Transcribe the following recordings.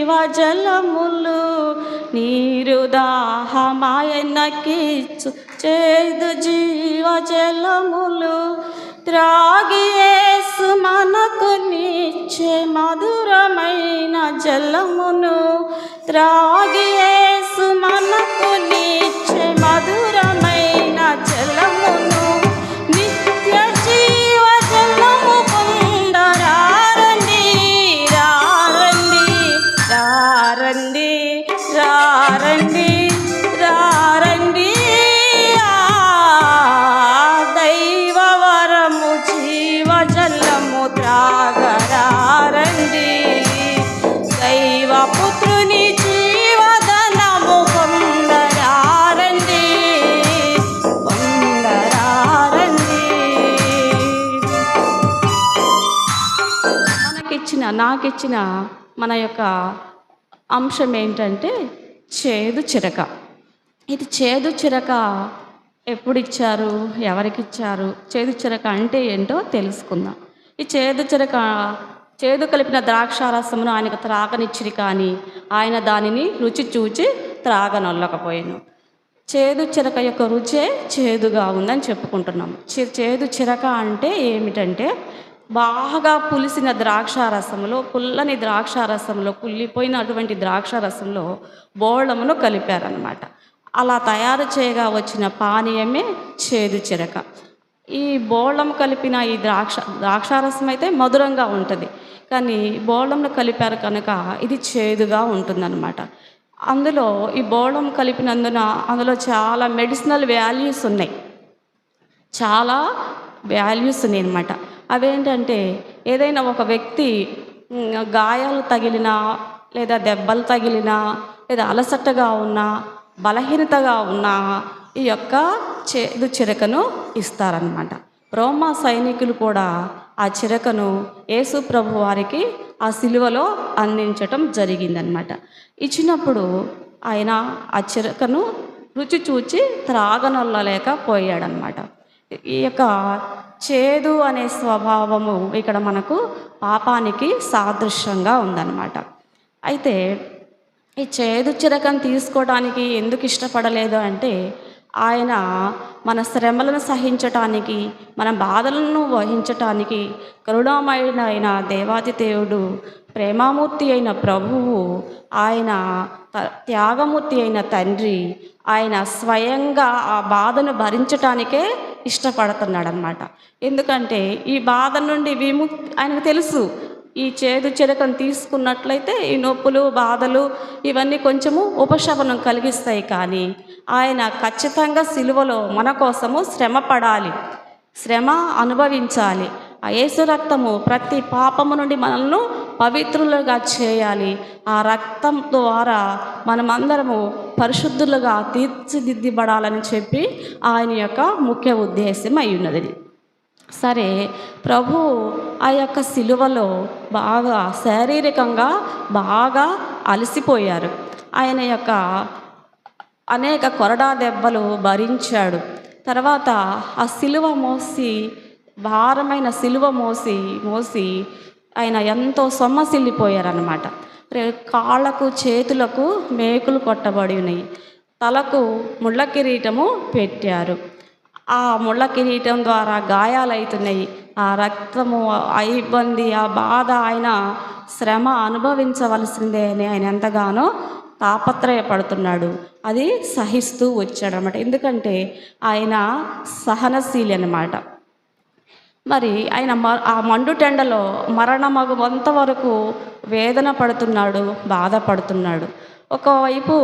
జీవజలములు, నీరు దాహమాయనకిచ్చు చేదు జీవజలములు, త్రాగి యేసు మనకు నిచ్చే మధురమైన జలమును, త్రాగి యేసు మనకు నిచ్చే మధురమైన జలమును, నిత్య జీవ జలము పొందరారండి, రారండి, రారండి, రారండి, రారండి. దైవ వరము జీవజలము త్రాగరారండి, దైవ పుత్రుని జీవధనము పొందరారండి, పొందరారండి. నాకిచ్చిన మన యొక్క అంశం ఏంటంటే చేదు చిరక. ఇది చేదు చిరక ఎప్పుడు ఇచ్చారు, ఎవరికి ఇచ్చారు, చేదు చిరక అంటే ఏంటో తెలుసుకుందాం. ఈ చేదు చిరక చేదు కలిపిన ద్రాక్షారసమును ఆయనకు త్రాగనిచ్చిరి, కానీ ఆయన దానిని రుచి చూచి త్రాగనొల్లకపోయాను. చేదు చిరక యొక్క రుచే చేదుగా ఉందని చెప్పుకుంటున్నాం. చేదు చిరక అంటే ఏమిటంటే బాగా పులిసిన ద్రాక్షారసంలో, పుల్లని ద్రాక్షారసంలో, కుళ్ళిపోయినటువంటి ద్రాక్షారసంలో బోళమును కలిపారనమాట. అలా తయారు చేయగా వచ్చిన పానీయమే చేదు చిరక. ఈ బోళం కలిపిన ఈ ద్రాక్షారసం అయితే మధురంగా ఉంటుంది, కానీ బోళంను కలిపారు కనుక ఇది చేదుగా ఉంటుందన్నమాట. అందులో ఈ బోళం కలిపినందున అందులో చాలా మెడిసినల్ వాల్యూస్ ఉన్నాయి, చాలా వాల్యూస్ ఉన్నాయి అన్నమాట. అవేంటంటే ఏదైనా ఒక వ్యక్తి గాయాలు తగిలినా, లేదా దెబ్బలు తగిలినా, లేదా అలసటగా ఉన్నా, బలహీనతగా ఉన్నా ఈ యొక్క చేదు చిరకను ఇస్తారనమాట. రోమా సైనికులు కూడా ఆ చిరకను యేసు ప్రభు వారికి ఆ సిలువలో అందించటం జరిగిందనమాట. ఇచ్చినప్పుడు ఆయన ఆ చిరకను రుచి చూచి త్రాగనొల్లలేకపోయాడనమాట. ఈ యొక్క చేదు అనే స్వభావము ఇక్కడ మనకు పాపానికి సాదృశ్యంగా ఉందన్నమాట. అయితే ఈ చేదు చిరకను తీసుకోవడానికి ఎందుకు ఇష్టపడలేదు అంటే, ఆయన మన శ్రమలను సహించటానికి, మన బాధలను వహించటానికి కరుణామయుడైన దేవాది దేవుడు, ప్రేమామూర్తి అయిన ప్రభువు, ఆయన త్యాగమూర్తి అయిన తండ్రి, ఆయన స్వయంగా ఆ బాధను భరించటానికే ఇష్టపడుతున్నాడు అన్నమాట. ఎందుకంటే ఈ బాధ నుండి ఆయనకు తెలుసు, ఈ చేదు చిరకను తీసుకున్నట్లయితే ఈ నొప్పులు, బాధలు ఇవన్నీ కొంచెము ఉపశమనం కలిగిస్తాయి, కానీ ఆయన ఖచ్చితంగా సిలువలో మన కోసము శ్రమ పడాలి, శ్రమ అనుభవించాలి. ఆ యేసు రక్తము ప్రతి పాపము నుండి మనల్ని పవిత్రులుగా చేయాలి. ఆ రక్తం ద్వారా మనమందరము పరిశుద్ధులుగా తీర్చిదిద్దబడాలని చెప్పి ఆయన యొక్క ముఖ్య ఉద్దేశం అయి ఉన్నది. సరే, ప్రభు ఆ యొక్క సిలువలో బాగా శారీరకంగా బాగా అలసిపోయారు. ఆయన యొక్క అనేక కొరడా దెబ్బలు భరించాడు. తర్వాత ఆ సిలువ మోసి, భారమైన సిలువ మోసి ఆయన ఎంతో సొమ్మసిల్లిపోయారన్నమాట. కాళ్ళకు చేతులకు మేకులు కొట్టబడి ఉన్నాయి, తలకు ముళ్ళ కిరీటము పెట్టారు. ఆ ముళ్ళ కిరీటం ద్వారా గాయాలవుతున్నాయి. ఆ రక్తము, ఆ ఇబ్బంది, ఆ బాధ, ఆయన శ్రమ అనుభవించవలసిందే అని ఆయన ఎంతగానో తాపత్రయపడుతున్నాడు. అది సహిస్తూ వచ్చాడనమాట. ఎందుకంటే ఆయన సహనశీలి అన్నమాట. మరి ఆయన ఆ మండుటెండలో మరణమగువంత వరకు వేదన పడుతున్నాడు, బాధపడుతున్నాడు. ఒకవైపు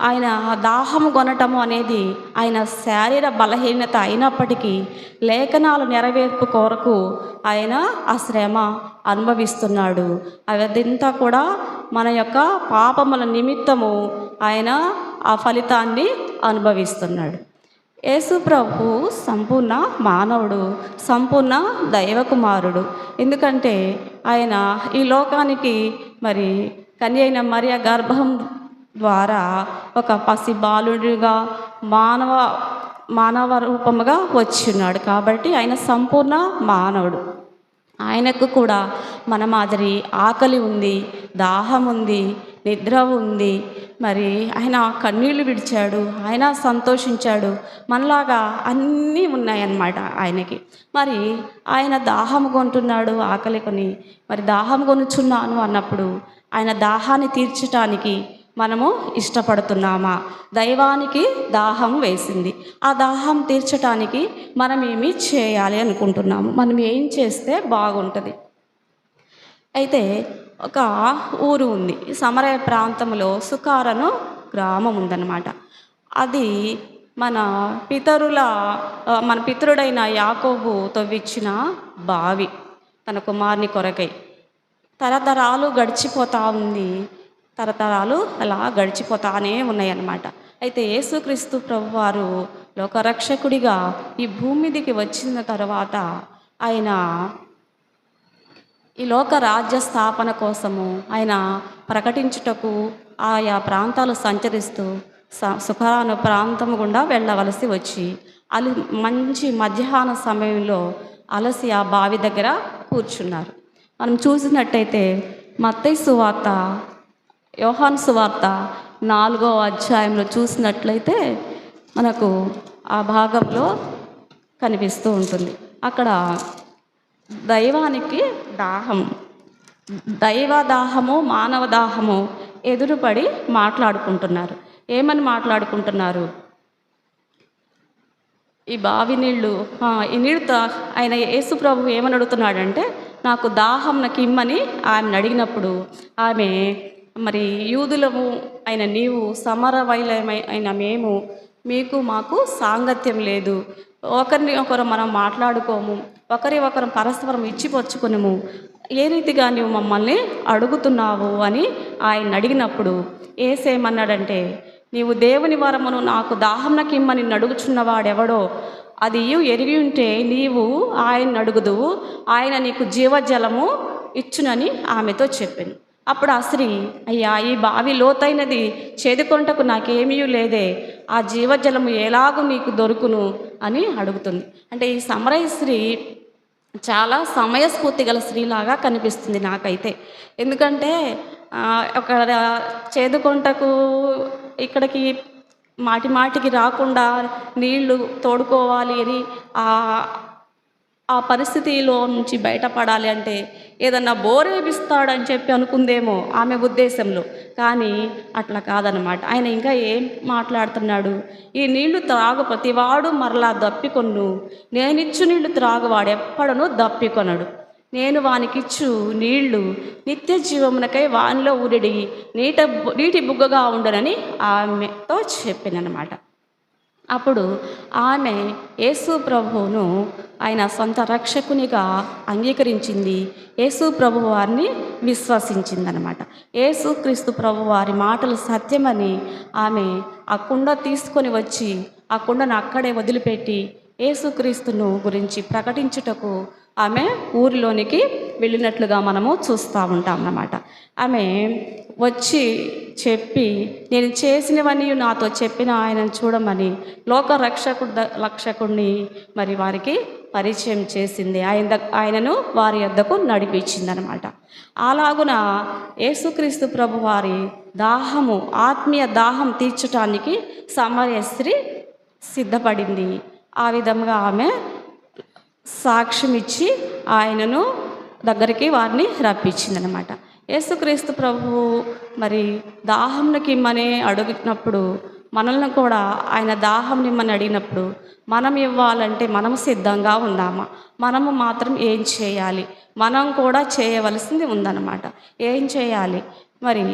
ఆయన దాహము కొనటము అనేది ఆయన శారీర బలహీనత అయినప్పటికీ లేఖనాలు నెరవేర్పు కొరకు ఆయన ఆ శ్రమ అనుభవిస్తున్నాడు. అదంతా కూడా మన యొక్క పాపముల నిమిత్తము ఆయన ఆ ఫలితాన్ని అనుభవిస్తున్నాడు. యేసు ప్రభు సంపూర్ణ మానవుడు, సంపూర్ణ దైవకుమారుడు. ఎందుకంటే ఆయన ఈ లోకానికి మరి కన్య అయిన మరియ గర్భం ద్వారా ఒక పసి బాలుడిగా మానవ రూపముగా వచ్చిన్నాడు. కాబట్టి ఆయన సంపూర్ణ మానవుడు. ఆయనకు కూడా మన మాదిరి ఆకలి ఉంది, దాహం ఉంది, నిద్ర ఉంది. మరి ఆయన కన్నీళ్లు విడిచాడు, ఆయన సంతోషించాడు. మనలాగా అన్నీ ఉన్నాయన్నమాట ఆయనకి. మరి ఆయన దాహము కొంటున్నాడు, ఆకలి కొని. మరి దాహం కొనుచున్నాను అన్నప్పుడు ఆయన దాహాన్ని తీర్చటానికి మనము ఇష్టపడుతున్నామా? దైవానికి దాహం వేసింది. ఆ దాహం తీర్చటానికి మనం ఏమి చేయాలి అనుకుంటున్నాము? మనం ఏం చేస్తే బాగుంటుంది? అయితే ఒక ఊరు ఉంది. సమరయ ప్రాంతంలో సుకారను గ్రామం ఉందన్నమాట. అది మన మన పితరుడైన యాకోబు తవ్విచ్చిన బావి, తన కుమారుని కొరకై. తరతరాలు గడిచిపోతూ ఉంది. తరతరాలు అలా గడిచిపోతానే ఉన్నాయన్నమాట. అయితే యేసుక్రీస్తు ప్రభువారు లోకరక్షకుడిగా ఈ భూమి మీదికి వచ్చిన తర్వాత ఆయన ఈ లోక రాజ్య స్థాపన కోసము ఆయన ప్రకటించుటకు ఆయా ప్రాంతాలు సంచరిస్తూ సుఖాను ప్రాంతం గుండా వెళ్ళవలసి వచ్చి మంచి మధ్యాహ్న సమయంలో అలసి ఆ బావి దగ్గర కూర్చున్నారు. మనం చూసినట్టయితే మత్తయి సువార్త, యోహాను సువార్త 4వ అధ్యాయంలో చూసినట్లయితే మనకు ఆ భాగంలో కనిపిస్తూ ఉంటుంది. అక్కడ దైవానికి దాహం, దైవ దాహము, మానవ దాహము ఎదురుపడి మాట్లాడుకుంటున్నారు. ఏమని మాట్లాడుకుంటున్నారు? ఈ బావి నీళ్ళు, ఈ నీళ్ళు ఆయన యేసు ప్రభు ఏమని అడుగుతున్నాడంటే, నాకు దాహం నాకు ఇమ్మని ఆమెను అడిగినప్పుడు ఆమె, మరి యూదులము అయిన నీవు, సమరవైలమైన మేము, మీకు మాకు సాంగత్యం లేదు, ఒకరిని ఒకరు మనం మాట్లాడుకోము, ఒకరి ఒకరు పరస్పరం ఇచ్చిపుచ్చుకొనుము, ఏ రీతిగా నీవు మమ్మల్ని అడుగుతున్నావు అని ఆయన అడిగినప్పుడు ఏసేమన్నాడంటే, నీవు దేవుని వరమును నాకు దాహంనకిమ్మని అడుగుచున్నవాడెవడో అది ఎరిగి ఉంటే నీవు ఆయన అడుగుదువు, ఆయన నీకు జీవజలము ఇచ్చునని ఆమెతో చెప్పాను. అప్పుడు ఆ స్త్రీ, అయ్యా ఈ బావి లోతైనది, చేదుకొంటకు నాకేమీ లేదే, ఆ జీవజలము ఎలాగూ నీకు దొరుకును అని అడుగుతుంది. అంటే ఈ సమరయ స్త్రీ చాలా సమయస్ఫూర్తి గల స్త్రీలాగా కనిపిస్తుంది నాకైతే. ఎందుకంటే ఒక చేదుకొంటకు ఇక్కడికి మాటి మాటికి రాకుండా నీళ్లు తోడుకోవాలి అని ఆ పరిస్థితిలో నుంచి బయటపడాలి అంటే ఏదన్నా బోరేపిస్తాడని చెప్పి అనుకుందేమో ఆమె ఉద్దేశంలో. కానీ అట్లా కాదనమాట. ఆయన ఇంకా ఏం మాట్లాడుతున్నాడు? ఈ నీళ్లు త్రాగు ప్రతివాడు మరలా దప్పికొను, నేనిచ్చు నీళ్లు త్రాగువాడు ఎప్పడనూ దప్పికొనడు, నేను వానికిచ్చు నీళ్లు నిత్య జీవమునకై వానిలో ఊరిడి నీటి బుగ్గగా ఉండనని ఆమెతో చెప్పిననమాట. అప్పుడు ఆమె యేసు ప్రభువును ఆయన సొంత రక్షకునిగా అంగీకరించింది. యేసు ప్రభు వారిని విశ్వసించిందనమాట. యేసుక్రీస్తు ప్రభు వారి మాటలు సత్యమని ఆమె ఆ కుండ తీసుకొని వచ్చి ఆ కుండను అక్కడే వదిలిపెట్టి యేసుక్రీస్తును గురించి ప్రకటించుటకు ఆమె ఊరిలోనికి వెళ్ళినట్లుగా మనము చూస్తూ ఉంటాం అన్నమాట. ఆమె వచ్చి చెప్పి, నేను చేసినవన్నీ నాతో చెప్పిన ఆయనను చూడమని రక్షకుడిని మరి వారికి పరిచయం చేసింది. ఆయనను వారి యొద్దకు నడిపించిందనమాట. అలాగున యేసుక్రీస్తు ప్రభు వారి దాహము, ఆత్మీయ దాహం తీర్చటానికి సమరయ స్త్రీ సిద్ధపడింది. ఆ విధంగా ఆమె సాక్ష్యం ఇచ్చి ఆయనను దగ్గరికి వారిని రప్పించిందనమాట. యేసుక్రీస్తు ప్రభువు మరి దాహం నిమ్మని అడిగినప్పుడు మనల్ని కూడా ఆయన దాహం నిమ్మని అడిగినప్పుడు మనం ఇవ్వాలంటే మనం సిద్ధంగా ఉందామా? మనము మాత్రం ఏం చేయాలి? మనం కూడా చేయవలసింది ఉందన్నమాట. ఏం చేయాలి? మరి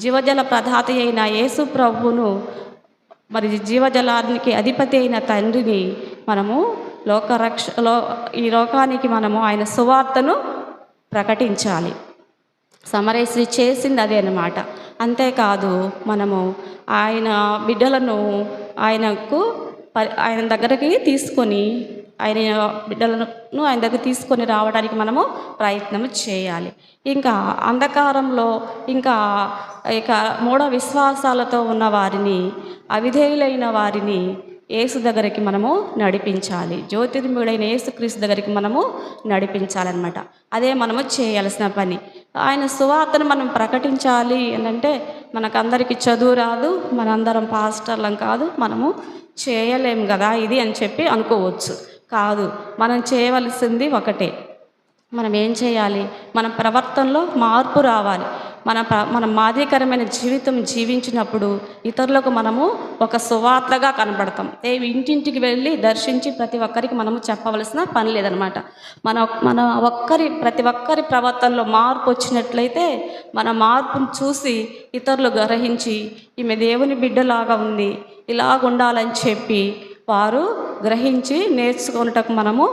జీవజల ప్రదాత అయిన యేసు ప్రభువును, మరి జీవజలానికి అధిపతి అయిన తండ్రిని మనము ఈ లోకానికి మనము ఆయన సువార్తను ప్రకటించాలి. సమరయ స్త్రీ చేసింది అదే అన్నమాట. అంతేకాదు మనము ఆయన బిడ్డలను ఆయన దగ్గరికి తీసుకొని ఆయన దగ్గర తీసుకొని రావడానికి మనము ప్రయత్నం చేయాలి. ఇంకా అంధకారంలో ఇక మూఢ విశ్వాసాలతో ఉన్న వారిని, అవిధేయులైన వారిని యేసు దగ్గరికి మనము నడిపించాలి. జ్యోతిర్మయుడైన యేసుక్రీస్తు దగ్గరికి మనము నడిపించాలన్నమాట. అదే మనము చేయాల్సిన పని. ఆయన సువార్తను మనం ప్రకటించాలి అంటే మనకందరికీ చదువు రాదు, మనందరం పాస్టర్లం కాదు, మనము చేయలేం కదా ఇది అని చెప్పి అనుకోవచ్చు. కాదు, మనం చేయవలసింది ఒకటే. మనం ఏం చేయాలి? మన ప్రవర్తనలో మార్పు రావాలి. మన మాదిరికరమైన జీవితం జీవించినప్పుడు ఇతరులకు మనము ఒక సువార్తగా కనబడతాం. ఇంటింటికి వెళ్ళి దర్శించి ప్రతి ఒక్కరికి మనము చెప్పవలసిన పని లేదనమాట. మన ప్రతి ఒక్కరి ప్రవర్తనలో మార్పు వచ్చినట్లయితే మన మార్పును చూసి ఇతరులు గ్రహించి ఈమె దేవుని బిడ్డలాగా ఉంది, ఇలాగుండాలని చెప్పి వారు గ్రహించి నేర్చుకొనుటకు మనము